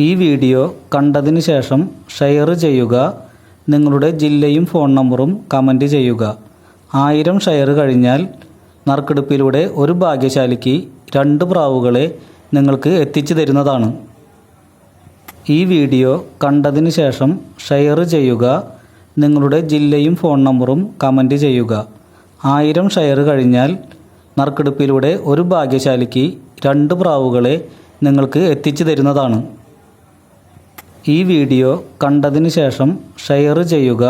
ഈ വീഡിയോ കണ്ടതിന് ശേഷം ഷെയർ ചെയ്യുക. നിങ്ങളുടെ ജില്ലയും ഫോൺ നമ്പറും കമൻറ്റ് ചെയ്യുക. 1000 ഷെയർ കഴിഞ്ഞാൽ നറുക്കെടുപ്പിലൂടെ ഒരു ഭാഗ്യശാലിക്ക് 2 പ്രാവുകളെ നിങ്ങൾക്ക് എത്തിച്ചു തരുന്നതാണ്. ഈ വീഡിയോ കണ്ടതിന് ശേഷം ഷെയർ ചെയ്യുക. നിങ്ങളുടെ ജില്ലയും ഫോൺ നമ്പറും കമൻറ്റ് ചെയ്യുക. 1000 ഷെയർ കഴിഞ്ഞാൽ നറുക്കെടുപ്പിലൂടെ ഒരു ഭാഗ്യശാലിക്ക് 2 പ്രാവുകളെ നിങ്ങൾക്ക് എത്തിച്ചു തരുന്നതാണ്. ഈ വീഡിയോ കണ്ടതിന് ശേഷം ഷെയർ ചെയ്യുക.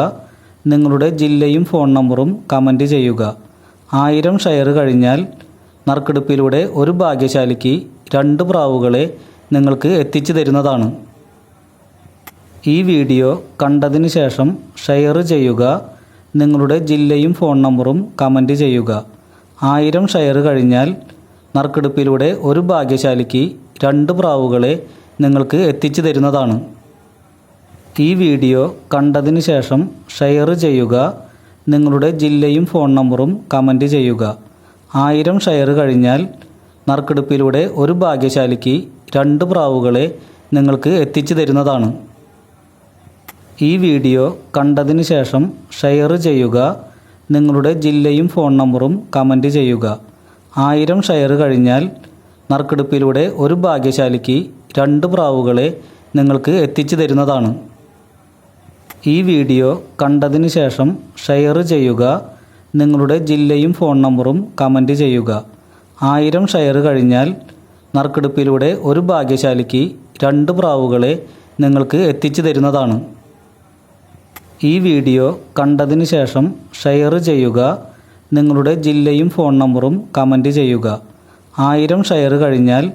നിങ്ങളുടെ ജില്ലയും ഫോൺ നമ്പറും കമൻറ്റ് ചെയ്യുക. 1000 ഷെയർ കഴിഞ്ഞാൽ നറുക്കെടുപ്പിലൂടെ ഒരു ഭാഗ്യശാലിക്ക് 2 പ്രാവുകളെ നിങ്ങൾക്ക് എത്തിച്ചു തരുന്നതാണ്. ഈ വീഡിയോ കണ്ടതിന് ശേഷം ഷെയർ ചെയ്യുക. നിങ്ങളുടെ ജില്ലയും ഫോൺ നമ്പറും കമൻറ്റ് ചെയ്യുക. 1000 ഷെയർ കഴിഞ്ഞാൽ നറുക്കെടുപ്പിലൂടെ ഒരു ഭാഗ്യശാലിക്ക് 2 പ്രാവുകളെ നിങ്ങൾക്ക് എത്തിച്ചു തരുന്നതാണ്. ഈ വീഡിയോ കണ്ടതിന് ശേഷം ഷെയർ ചെയ്യുക. നിങ്ങളുടെ ജില്ലയും ഫോൺ നമ്പറും കമൻറ്റ് ചെയ്യുക. 1000 ഷെയർ കഴിഞ്ഞാൽ നറുക്കെടുപ്പിലൂടെ ഒരു ഭാഗ്യശാലിക്ക് 2 പ്രാവുകളെ നിങ്ങൾക്ക് എത്തിച്ചു തരുന്നതാണ്. ഈ വീഡിയോ കണ്ടതിന് ശേഷം ഷെയർ ചെയ്യുക. നിങ്ങളുടെ ജില്ലയും ഫോൺ നമ്പറും കമൻറ്റ് ചെയ്യുക. 1000 ഷെയർ കഴിഞ്ഞാൽ നറുക്കെടുപ്പിലൂടെ ഒരു ഭാഗ്യശാലിക്ക് 2 പ്രാവുകളെ നിങ്ങൾക്ക് എത്തിച്ചു തരുന്നതാണ്. ഈ വീഡിയോ കണ്ടതിന് ശേഷം ഷെയർ ചെയ്യുക. നിങ്ങളുടെ ജില്ലയും ഫോൺ നമ്പറും കമൻറ്റ് ചെയ്യുക. 1000 ഷെയർ കഴിഞ്ഞാൽ നറുക്കെടുപ്പിലൂടെ ഒരു ഭാഗ്യശാലിക്ക് 2 പ്രാവുകളെ നിങ്ങൾക്ക് എത്തിച്ചു തരുന്നതാണ്. ഈ വീഡിയോ കണ്ടതിന് ശേഷം ഷെയർ ചെയ്യുക. നിങ്ങളുടെ ജില്ലയും ഫോൺ നമ്പറും കമൻറ്റ് ചെയ്യുക. 1000 ഷെയർ കഴിഞ്ഞാൽ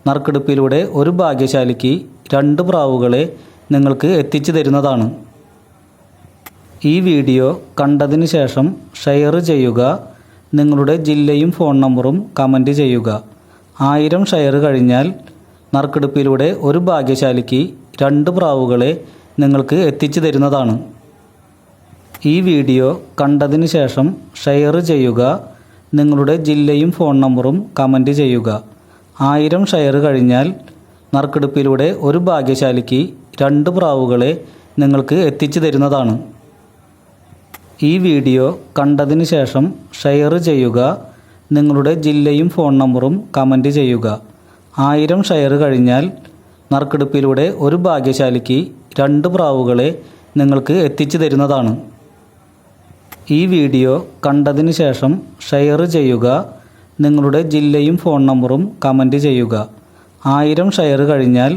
നറുക്കെടുപ്പിലൂടെ ഒരു ഭാഗ്യശാലിക്ക് 2 പ്രാവുകളെ നിങ്ങൾക്ക് എത്തിച്ചു തരുന്നതാണ്. ഈ വീഡിയോ കണ്ടതിന് ശേഷം ഷെയർ ചെയ്യുക. നിങ്ങളുടെ ജില്ലയും ഫോൺ നമ്പറും കമൻറ്റ് ചെയ്യുക. 1000 ഷെയർ കഴിഞ്ഞാൽ നറുക്കെടുപ്പിലൂടെ ഒരു ഭാഗ്യശാലിക്ക് 2 പ്രാവുകളെ നിങ്ങൾക്ക് എത്തിച്ചു തരുന്നതാണ്. ഈ വീഡിയോ കണ്ടതിന് ശേഷം ഷെയർ ചെയ്യുക. നിങ്ങളുടെ ജില്ലയും ഫോൺ നമ്പറും കമൻറ്റ് ചെയ്യുക. 1000 ഷെയർ കഴിഞ്ഞാൽ നറുക്കെടുപ്പിലൂടെ ഒരു ഭാഗ്യശാലിക്ക് 2 പ്രാവുകളെ നിങ്ങൾക്ക് എത്തിച്ചു തരുന്നതാണ്. ഈ വീഡിയോ കണ്ടതിന് ശേഷം ഷെയർ ചെയ്യുക. നിങ്ങളുടെ ജില്ലയും ഫോൺ നമ്പറും കമൻറ്റ് ചെയ്യുക. 1000 ഷെയർ കഴിഞ്ഞാൽ നറുക്കെടുപ്പിലൂടെ ഒരു ഭാഗ്യശാലിക്ക് 2 പ്രാവുകളെ നിങ്ങൾക്ക് എത്തിച്ചു തരുന്നതാണ്. ഈ വീഡിയോ കണ്ടതിന് ശേഷം ഷെയർ ചെയ്യുക. നിങ്ങളുടെ ജില്ലയും ഫോൺ നമ്പറും കമൻറ്റ് ചെയ്യുക. 1000 ഷെയർ കഴിഞ്ഞാൽ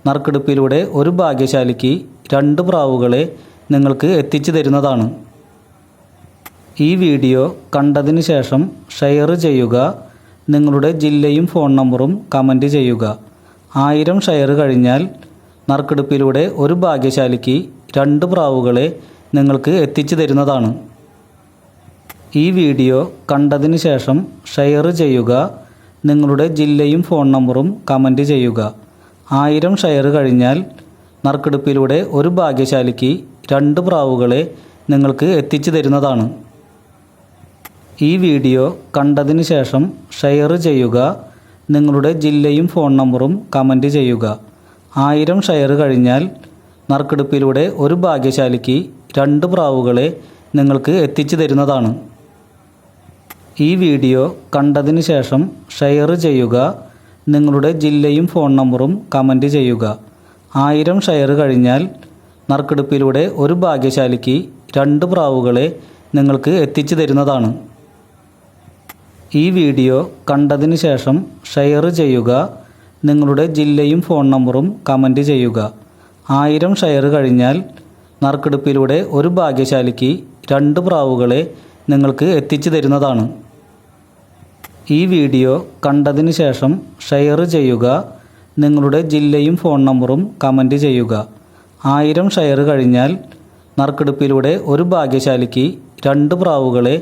നറുക്കെടുപ്പിലൂടെ ഒരു ഭാഗ്യശാലിക്ക് 2 പ്രാവുകളെ നിങ്ങൾക്ക് എത്തിച്ചു തരുന്നതാണ്. ഈ വീഡിയോ കണ്ടതിന് ശേഷം ഷെയർ ചെയ്യുക. നിങ്ങളുടെ ജില്ലയും ഫോൺ നമ്പറും കമൻറ്റ് ചെയ്യുക. 1000 ഷെയർ കഴിഞ്ഞാൽ നറുക്കെടുപ്പിലൂടെ ഒരു ഭാഗ്യശാലിക്ക് 2 പ്രാവുകളെ നിങ്ങൾക്ക് എത്തിച്ചു തരുന്നതാണ്. ഈ വീഡിയോ കണ്ടതിന് ശേഷം ഷെയർ ചെയ്യുക. നിങ്ങളുടെ ജില്ലയും ഫോൺ നമ്പറും കമൻറ്റ് ചെയ്യുക. 1000 ഷെയർ കഴിഞ്ഞാൽ നറുക്കെടുപ്പിലൂടെ ഒരു ഭാഗ്യശാലിക്ക് 2 പ്രാവുകളെ നിങ്ങൾക്ക് എത്തിച്ചു തരുന്നതാണ്. ഈ വീഡിയോ കണ്ടതിന് ശേഷം ഷെയർ ചെയ്യുക. നിങ്ങളുടെ ജില്ലയും ഫോൺ നമ്പറും കമൻറ്റ് ചെയ്യുക. 1000 ഷെയർ കഴിഞ്ഞാൽ നറുക്കെടുപ്പിലൂടെ ഒരു ഭാഗ്യശാലിക്ക് 2 പ്രാവുകളെ നിങ്ങൾക്ക് എത്തിച്ചു തരുന്നതാണ്. ഈ വീഡിയോ കണ്ടതിന് ശേഷം ഷെയർ ചെയ്യുക. നിങ്ങളുടെ ജില്ലയും ഫോൺ നമ്പറും കമൻറ്റ് ചെയ്യുക. 1000 ഷെയർ കഴിഞ്ഞാൽ നറുക്കെടുപ്പിലൂടെ ഒരു ഭാഗ്യശാലിക്ക് 2 പ്രാവുകളെ നിങ്ങൾക്ക് എത്തിച്ചു തരുന്നതാണ്. ഈ വീഡിയോ കണ്ടതിന് ശേഷം ഷെയർ ചെയ്യുക. നിങ്ങളുടെ ജില്ലയും ഫോൺ നമ്പറും കമൻറ്റ് ചെയ്യുക. 1000 ഷെയർ കഴിഞ്ഞാൽ നറുക്കെടുപ്പിലൂടെ ഒരു ഭാഗ്യശാലിക്ക് 2 പ്രാവുകളെ നിങ്ങൾക്ക് എത്തിച്ചു തരുന്നതാണ്. ഈ വീഡിയോ കണ്ടതിന് ശേഷം ഷെയർ ചെയ്യുക. നിങ്ങളുടെ ജില്ലയും ഫോൺ നമ്പറും കമൻറ്റ് ചെയ്യുക. 1000 ഷെയർ കഴിഞ്ഞാൽ നറുക്കെടുപ്പിലൂടെ ഒരു ഭാഗ്യശാലിക്ക് 2 പ്രാവുകളെ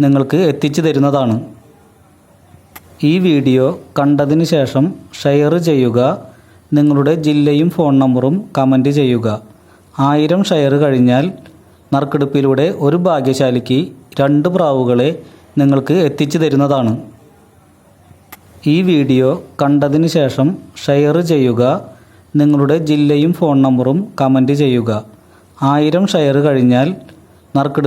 നിങ്ങൾക്ക് എത്തിച്ചു തരുന്നതാണ്. ഈ വീഡിയോ കണ്ടതിന് ശേഷം ഷെയർ ചെയ്യുക. നിങ്ങളുടെ ജില്ലയും ഫോൺ നമ്പറും കമൻറ്റ് ചെയ്യുക. 1000 ഷെയർ കഴിഞ്ഞാൽ നറുക്കെടുപ്പിലൂടെ ഒരു ഭാഗ്യശാലിക്ക് 2 പ്രാവുകളെ നിങ്ങൾക്ക് എത്തിച്ചു തരുന്നതാണ്. ഈ വീഡിയോ കണ്ടതിന് ശേഷം ഷെയർ ചെയ്യുക. നിങ്ങളുടെ ജില്ലയും ഫോൺ നമ്പറും കമൻറ്റ് ചെയ്യുക. 1000 ഷെയർ കഴിഞ്ഞാൽ നറുക്കെടുപ്പിലൂടെ